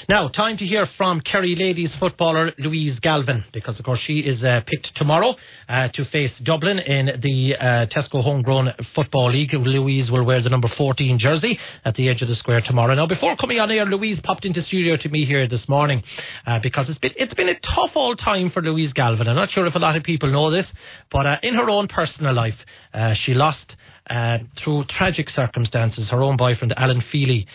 Now, time to hear from Kerry ladies footballer Louise Galvin, because of course she is picked tomorrow to face Dublin in the Tesco Homegrown Football League. Louise will wear the number 14 jersey at the edge of the square tomorrow. Now, before coming on air, Louise popped into studio to me here this morning because it's been a tough old time for Louise Galvin. I'm not sure if a lot of people know this, but in her own personal life, she lost through tragic circumstances her own boyfriend Alan Feely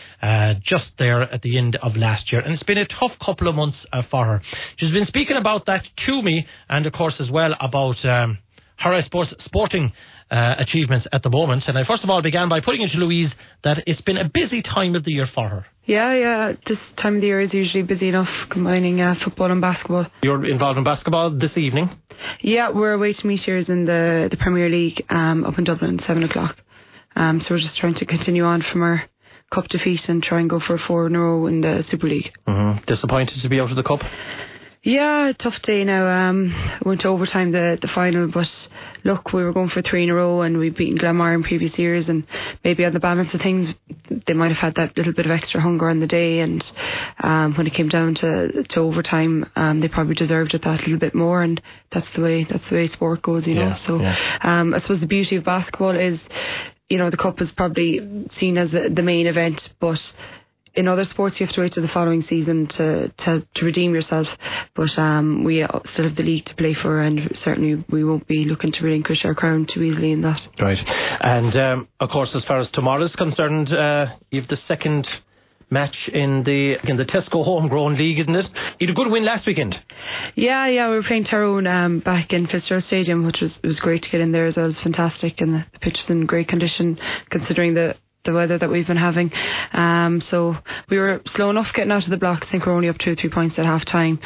just there at the end of last year, and it's been a tough couple of months for her. She's been speaking about that to me, and of course as well about her, I suppose, sporting achievements at the moment. And I first of all began by putting it to Louise that it's been a busy time of the year for her. Yeah, this time of the year is usually busy enough, combining football and basketball. You're involved in basketball this evening? Yeah, we're away to meet here in the Premier League up in Dublin at 7 o'clock. So we're just trying to continue on from our cup defeat and try and go for 4 in a row in the Super League. Mm-hmm. Disappointed to be out of the cup? Yeah, tough day now. Went to overtime the final, but look, we were going for 3 in a row and we'd beaten Glenmire in previous years, and maybe on the balance of things they might have had that little bit of extra hunger on the day, and when it came down to overtime they probably deserved it that little bit more, and that's the way sport goes, you know. So I suppose the beauty of basketball is, you know, the cup is probably seen as the main event, but in other sports you have to wait till the following season to redeem yourself. But we still have the league to play for, and certainly we won't be looking to relinquish our crown too easily in that. Right. And of course, as far as tomorrow is concerned, you have the second match in the Tesco Homegrown League, isn't it? You had a good win last weekend. Yeah, we were playing Tyrone back in Fitzgerald Stadium, which was great to get in there as well. It was fantastic, and the pitch was in great condition considering the weather that we've been having. So we were slow enough getting out of the blocks. I think we're only up 2 or 3 points at half time,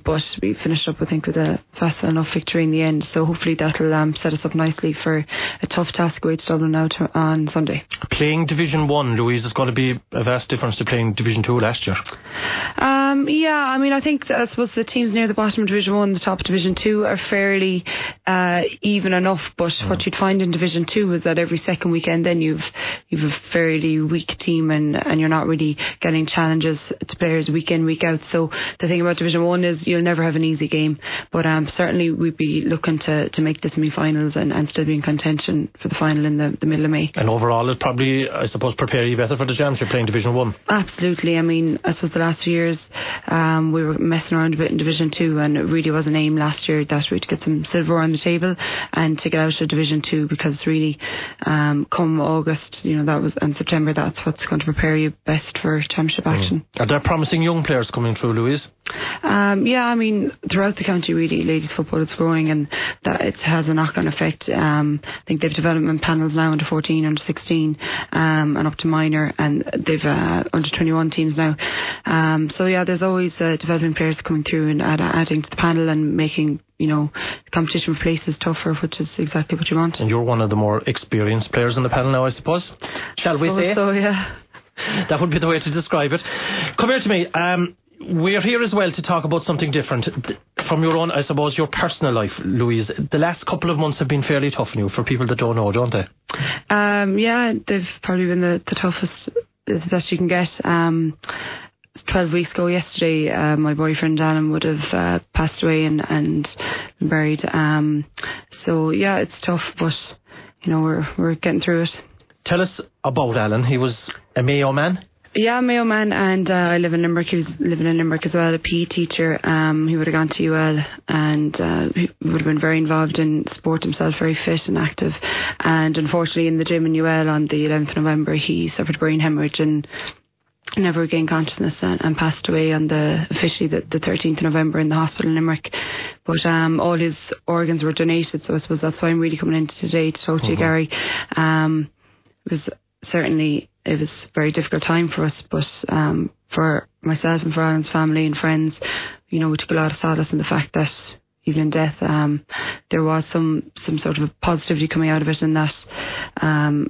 but we finished up, I think, with a fast enough victory in the end. So hopefully that'll set us up nicely for a tough task away to Dublin now on Sunday. Playing Division 1, Louise, is going to be a vast difference to playing Division 2 last year. Yeah, I mean, I suppose the teams near the bottom of Division 1 and the top of Division 2 are fairly even enough, but what you'd find in Division 2 is that every second weekend then you've a fairly weak team, and you're not really getting challenges to players week in, week out. So the thing about Division 1 is you'll never have an easy game, but certainly we'd be looking to make the semi-finals and still be in contention for the final in the middle of May. And overall it'll probably, I suppose, prepare you better for the championship playing Division 1. Absolutely. I mean, I suppose the last few years we were messing around a bit in Division 2, and it really was an aim last year that we to get some silver on the table and to get out of Division 2, because really come August, you know, and September, that's what's going to prepare you best for championship action. Are there promising young players coming through, Louise? Yeah, I mean, throughout the county really, ladies football is growing, and that it has a knock-on effect. I think they've development panels now, under 14, under 16, and up to minor, and they've under 21 teams now. So yeah, there's always developing players coming through and adding to the panel and making, you know, the competition for places tougher, which is exactly what you want. And you're one of the more experienced players in the panel now, I suppose. Shall we say? So, yeah. That would be the way to describe it. Come here to me. We're here as well to talk about something different from your own, I suppose, your personal life, Louise. The last couple of months have been fairly tough on you, for people that don't know, don't they? Yeah, they've probably been the toughest that you can get. 12 weeks ago yesterday, my boyfriend Alan would have passed away and been buried. So yeah, it's tough, but you know, we're getting through it. Tell us about Alan. He was a Mayo man. Yeah, Mayo man, and I live in Limerick. He was living in Limerick as well, a PE teacher. He would have gone to UL, and he would have been very involved in sport himself, very fit and active. And unfortunately, in the gym in UL on the 11th of November, he suffered a brain hemorrhage and never regained consciousness and passed away on officially the 13th of November in the hospital in Limerick. But all his organs were donated, so I suppose that's why I'm really coming in today to talk to you, Gary. It was a very difficult time for us, but for myself and for Alan's family and friends, you know, we took a lot of solace in the fact that even in death, there was some sort of positivity coming out of it, and that,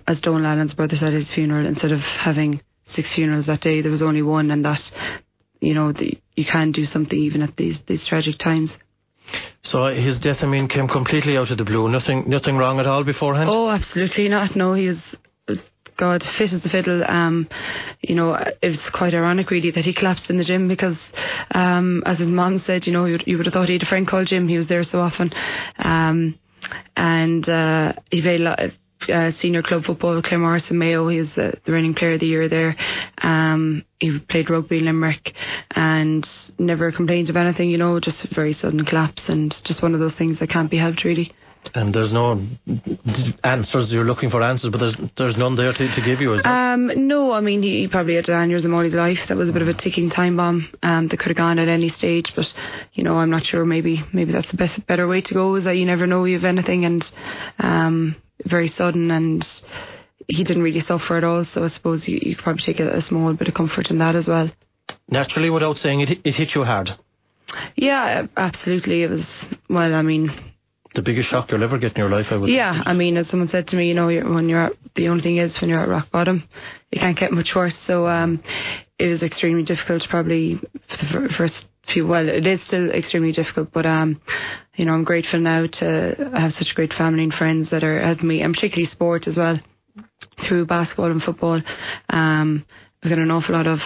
as Donal Allen's brother said at his funeral, instead of having 6 funerals that day, there was only one, and that, you know, you can do something even at these tragic times. So his death, I mean, came completely out of the blue. Nothing wrong at all beforehand? Oh, absolutely not. No, he was God, fit as a fiddle. It's quite ironic really that he collapsed in the gym because, as his mom said, you would have thought he had a friend called Jim. He was there so often. And he played a lot of senior club football with Claremorris and Mayo. He was the reigning player of the year there. He played rugby in Limerick and never complained of anything, just a very sudden collapse, and just one of those things that can't be helped really. And there's no answers. You're looking for answers, but there's none there to give you, is there? No, I mean, he probably had an aneurysm all his life. That was a bit of a ticking time bomb that could have gone at any stage. But, I'm not sure. Maybe that's the better way to go, is that you never know you have anything, and very sudden, and he didn't really suffer at all. So I suppose you could probably take a small bit of comfort in that as well. Naturally, without saying it hit you hard? Yeah, absolutely. It was, the biggest shock you'll ever get in your life, I would think. Yeah, as someone said to me, when the only thing is, when you're at rock bottom, it can't get much worse. So it was extremely difficult, probably for the first few. Well, it is still extremely difficult, but I'm grateful now to have such a great family and friends that are helping me, and particularly sport as well, through basketball and football. I've got an awful lot of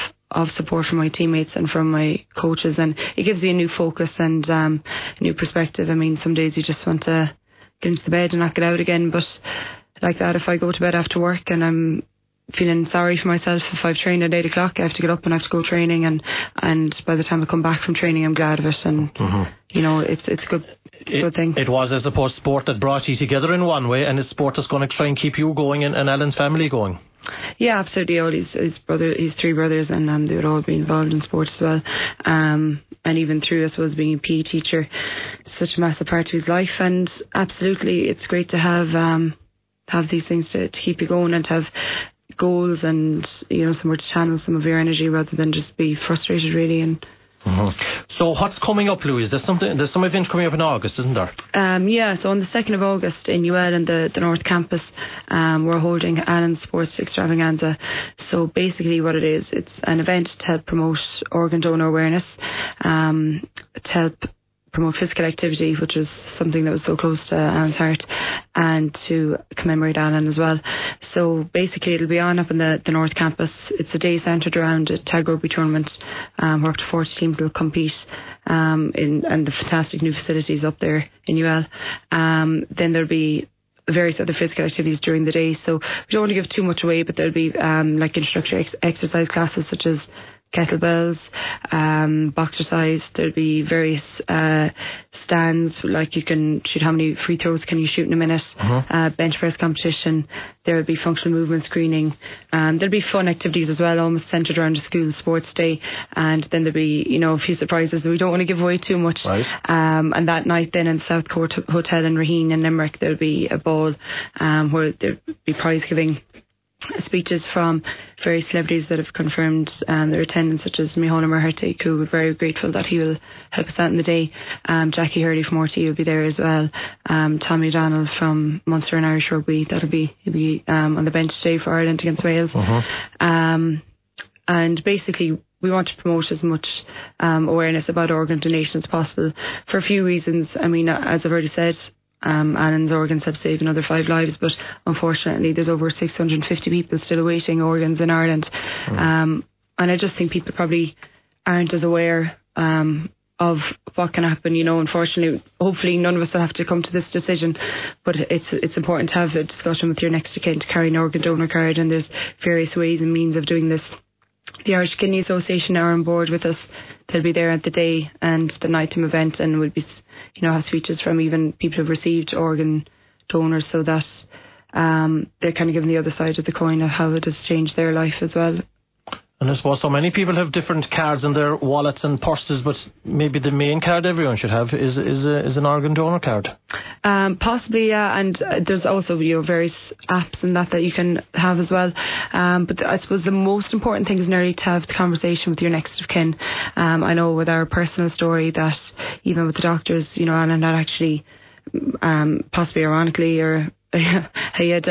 support from my teammates and from my coaches, and it gives you a new focus and a new perspective. Some days you just want to get into the bed and not get out again, but like that, if I go to bed after work and I'm feeling sorry for myself, if I've trained at 8 o'clock, I have to get up and I have to go training, and by the time I come back from training, I'm glad of it, and it's a good thing. It was, I suppose, sport that brought you together in one way, and it's sport that's going to try and keep you going and Alan's family going. Yeah, absolutely. All his 3 brothers, and they would all be involved in sports as well. And even through, I suppose, being a PE teacher, such a massive part of his life. And absolutely, it's great to have these things to keep you going, and to have goals and somewhere to channel some of your energy rather than just be frustrated really. And so what's coming up, Louise? There's some event coming up in August, isn't there? So on the 2nd of August in UL in the North Campus, we're holding Alan Sports Extravaganza. So basically what it is, it's an event to help promote organ donor awareness, to help promote physical activity, which is something that was so close to Alan's heart, and to commemorate Alan as well. So basically it'll be on up in the North Campus. It's a day centred around a tag rugby tournament where up to 40 teams will compete in the fantastic new facilities up there in UL. Then there'll be various other physical activities during the day. So we don't want to give too much away, but there'll be like introductory exercise classes such as kettlebells, boxercise. There'll be various stands, like you can shoot, how many free throws can you shoot in a minute, bench press competition. There'll be functional movement screening. There'll be fun activities as well, almost centred around a school sports day. And then there'll be, a few surprises that we don't want to give away too much. Right. And that night then in South Court Hotel in Raheen in Limerick, there'll be a ball where there'll be prize giving speeches from various celebrities that have confirmed their attendance, such as Micheál Maherty, who we're very grateful that he will help us out in the day. Jackie Hurley from RT will be there as well. Tommy O'Donnell from Munster and Irish Rugby, he'll be on the bench today for Ireland against Wales. And basically we want to promote as much awareness about organ donation as possible for a few reasons. As I've already said, Alan's organs have saved another 5 lives, but unfortunately there's over 650 people still awaiting organs in Ireland. And I just think people probably aren't as aware of what can happen. Unfortunately, hopefully none of us will have to come to this decision, but it's important to have a discussion with your next of kin to carry an organ donor card, and there's various ways and means of doing this. The Irish Kidney Association are on board with us. They'll be there at the day and the nighttime event, and will be have speeches from even people who've received organ donors, so that they're kind of given the other side of the coin of how it has changed their life as well. And I suppose so many people have different cards in their wallets and purses, but maybe the main card everyone should have is an organ donor card. Possibly, yeah. And there's also various apps and that you can have as well. But I suppose the most important thing is nearly to have the conversation with your next of kin. I know with our personal story that even with the doctors, Alan had actually, possibly ironically, or he had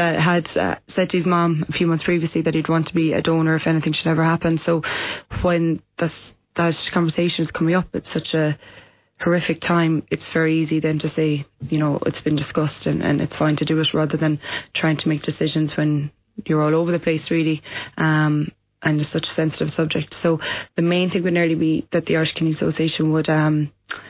said to his mum a few months previously that he'd want to be a donor if anything should ever happen. So when that conversation is coming up, it's such a horrific time, it's very easy then to say, it's been discussed and it's fine to do it, rather than trying to make decisions when you're all over the place really, and it's such a sensitive subject. So the main thing would nearly be that the Irish Kidney Association would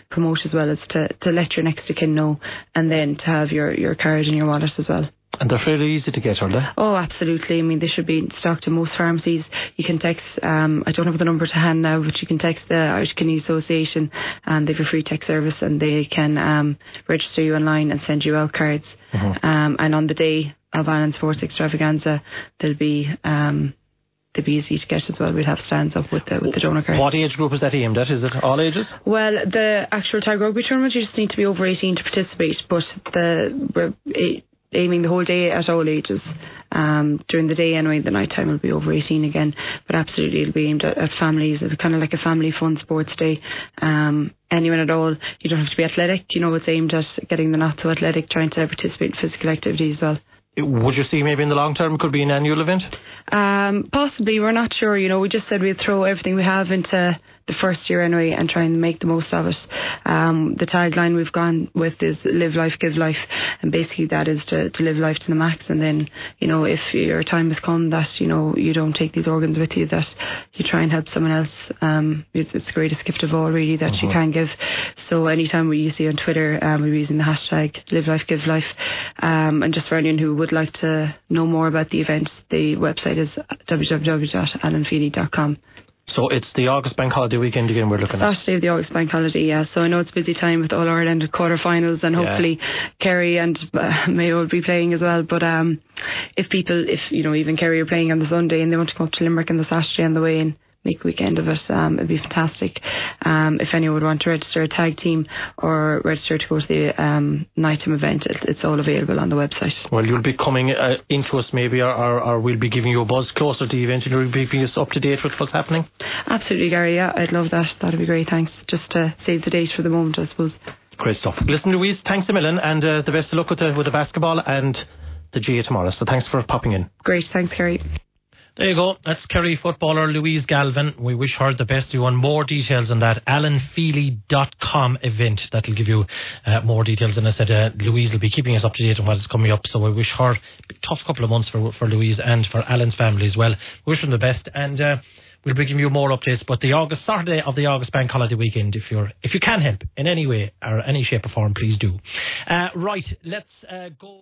promote as well, as to let your next of kin know, and then to have your card and your wallet as well. And they're fairly easy to get, are they? Oh, absolutely. I mean, they should be stocked in most pharmacies. You can text, I don't have the number to hand now, but you can text the Irish Kidney Association, and they have a free text service, and they can register you online and send you out cards. And on the day of Ireland Sports Extravaganza, they'll be easy to get as well. We'll have stands up with the donor card. What age group is that aimed at? Is it all ages? Well, the actual tag rugby tournament, you just need to be over 18 to participate, but we're aiming the whole day at all ages. During the day anyway, the night time will be over 18 again, but absolutely it'll be aimed at families. It's kind of like a family fun sports day. Anyone at all. You don't have to be athletic, it's aimed at getting the not so athletic, trying to participate in physical activities as well. Would you see maybe in the long term it could be an annual event? Possibly, we're not sure. We just said we'd throw everything we have into the first year anyway and try and make the most of it. The tagline we've gone with is live life, give life, and basically that is to live life to the max. And then if your time has come that you don't take these organs with you, that you try and help someone else. It's the greatest gift of all really that you can give. So anytime you see on Twitter, we're using the hashtag live life, give life. And just for anyone who would like to know more about the event, the website is www.alanfeely.com. So it's the August Bank Holiday weekend again we're looking at? Saturday of the August Bank Holiday, yeah. So I know it's a busy time with All Ireland quarter-finals, and hopefully Kerry and Mayo will be playing as well. But if even Kerry are playing on the Sunday and they want to come up to Limerick on the Saturday on the way and make a weekend of it, it'd be fantastic. If anyone would want to register a tag team or register to go to the nighttime event, it's all available on the website. Well, you'll be coming into us maybe, or we'll be giving you a buzz closer to the event, and you'll be keeping us up to date with what's happening. Absolutely, Gary, yeah, I'd love that. That'd be great, thanks. Just to save the date for the moment, I suppose. Great stuff. Listen, Louise, thanks a million, and the best of luck with the basketball and the GA tomorrow. So thanks for popping in. Great, thanks, Gary. There you go. That's Kerry footballer Louise Galvin. We wish her the best. You want more details on that alanfeely.com event. That'll give you more details. And I said Louise will be keeping us up to date on what is coming up. So we wish her a tough couple of months for Louise and for Alan's family as well. We wish them the best, and we'll be giving you more updates. But the Saturday of the August Bank Holiday weekend, if you can help in any way or any shape or form, please do. Right, let's go.